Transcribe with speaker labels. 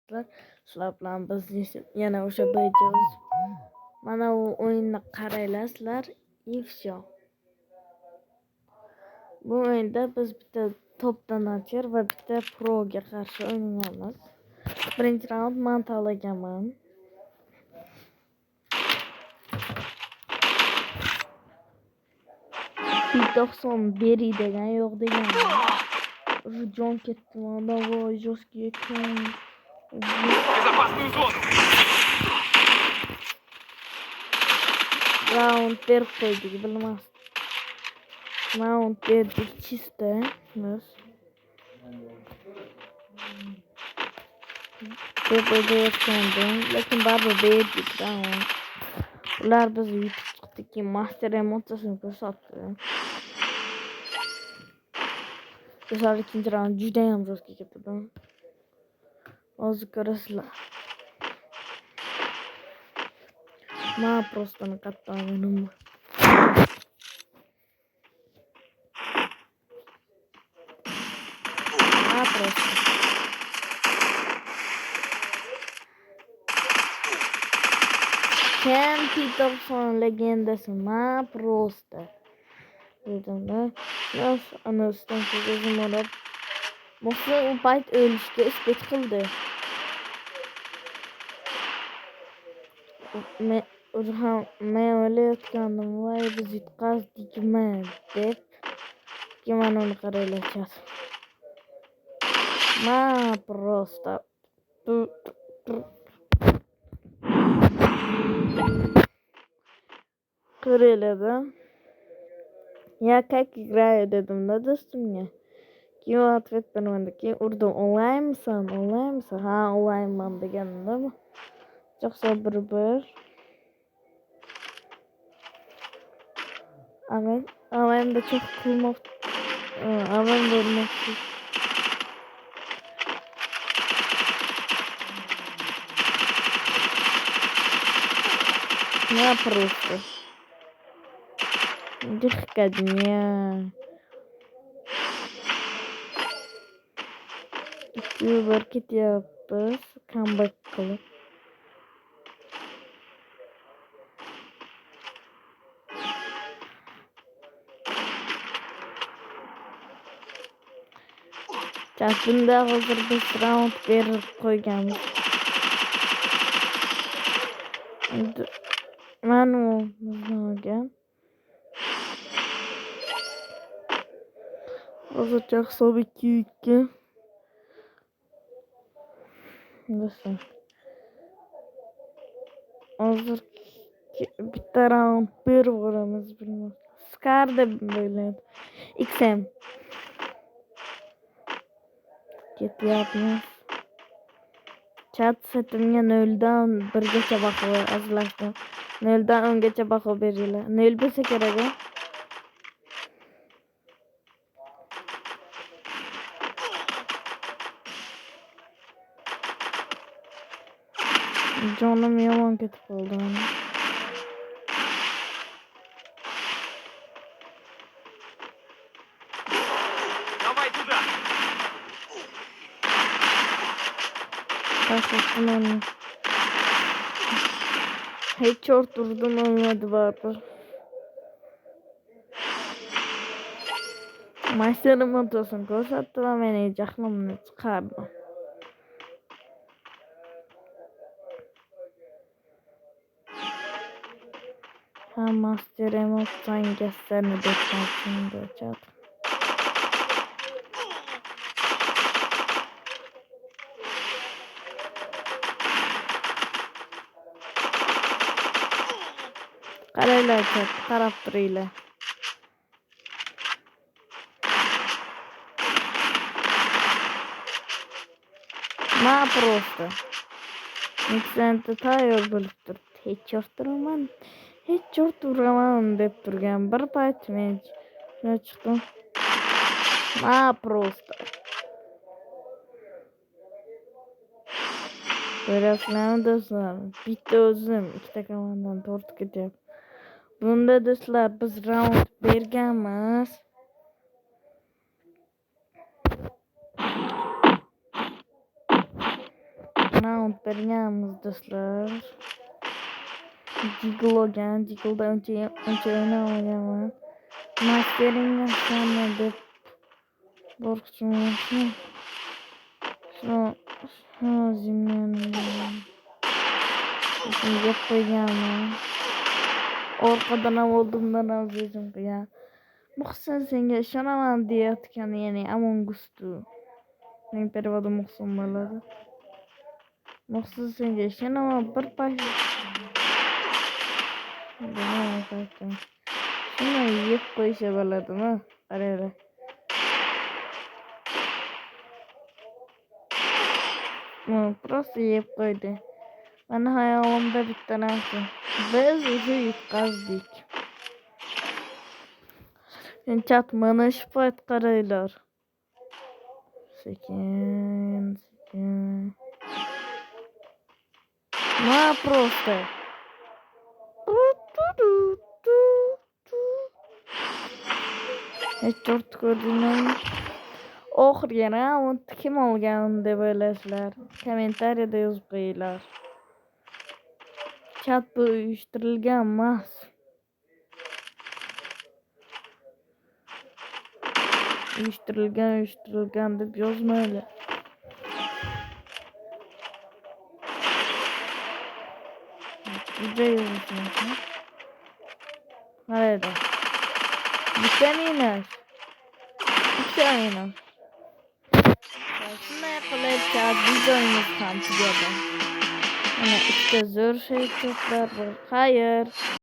Speaker 1: do'stlar. Shular bilan biz yana o'sha bo'yicha mana u o'yinni qaranglar sizlar. Ifsho. Bu o'yinda biz bitta topdan nachir va bitta proga qarshi o'ynayapmiz. Birinchi raund men tanlaganman. P90 beri degan yo'q degan. Уже jon ketdi mana voy жесткий ekan.
Speaker 2: Безопасную зону.
Speaker 1: Raund berib qo'ydik, bilmas. Raund berdik chista. Biz deb o'ylayotgandim, lekin baribir berdik raund. Ular bizni yutib chiqdiki, master emotsiyasini ko'rsatdi. Bizlar ikinchi raund juda ham жесткий ketdi. Hozir ko'rasizlar. Men просто qattiq o'ynadim. Просто. Ken Peterson legendasi men просто. Dedim-da, yosh anasidan ko'zim olib, Musa u payt o'lishga istek qildi. Men o'layotgandim, voy biz yutqazdikmi deb mana uni qaranglar. Men просто qaranglar-da. Я как играю dedim-da do'stimga. Keyin ответ bermadi. Keyin urdim. Onlaynmisan? Ha, onlaynman degandim. Jo'qsa bir. Avayimda çok qilmoq. Avayimda urmoqchi. Я просто. Дихка дня. Bir ketyapmiz. Comeback qilib. Bunda hozir biz raund berib qo'yganmiz. Mana u bizga. Hozircha hisob 2-2. Nasıl? Hozir bitta raund berib o'ramiz bilmem. Scar deb o'ylaydi. XM. Ketyapmiz. Chat setimga 0 dan 1 gacha baho azlashdim. 0 dan 10 gacha baho beringlar. 0 bo'lsa kerak. Jonim yomon ketib qoldi.
Speaker 2: Давай туда.
Speaker 1: Tashlashdim. Headshot urdim olmadi baribir. Master emotsiyasini ko'rsatdi va meni jahlimni chiqardi. Master emotsiyanga seni deb chat. Qaranglar chat, qarab turinglar. Men просто. Next'da tayyor bo'lib turibdi. Headshot uraman deb turgan bir payt men chiqdim. Men просто. Ko'rasizlarmi do'stlar? Bitta o'zim, ikkita komandan tortib ketyapti. Bunda do'stlar biz raund berganmiz. round berganmiz do'stlar. Jiglogan, Jiglda uncha o'ynamaganman. Mastering yaxshimi deb qo'rqishim. Shu zimdan yeb qo'yganman. Orqadan ham oldimdan ham o'zim qilgan. Muhsin senga ishonaman deyayotgan, ya'ni Among Us'tu. Men pervodim Muhsin bo'ladi. Muhsin senga ishonaman bir payt. Shuni yeb qo'yisha bo'ladimi? Qaranglar. Prosta yeb qo'ydi. Mana hayolimda bitta narsa. Biz o'zi yutqazdik. Chat mana shu payt qaranglar. Sekin. Ma prosta. Hech to'rt ko'rdingmi? Oxirgi raund kim olgan deb o'ylaysizlar? Kommentariyada yozib qo'yinglar. Chat bu uyushtirilgan emas. Uyushtirilgan deb yozmaylar. Juda yozishmoqda. Qaraydi. Bitamina. Shunday qilib chat videomiz ham tugadi. Mana ikkita zo'r shaytlar bor. Xayr.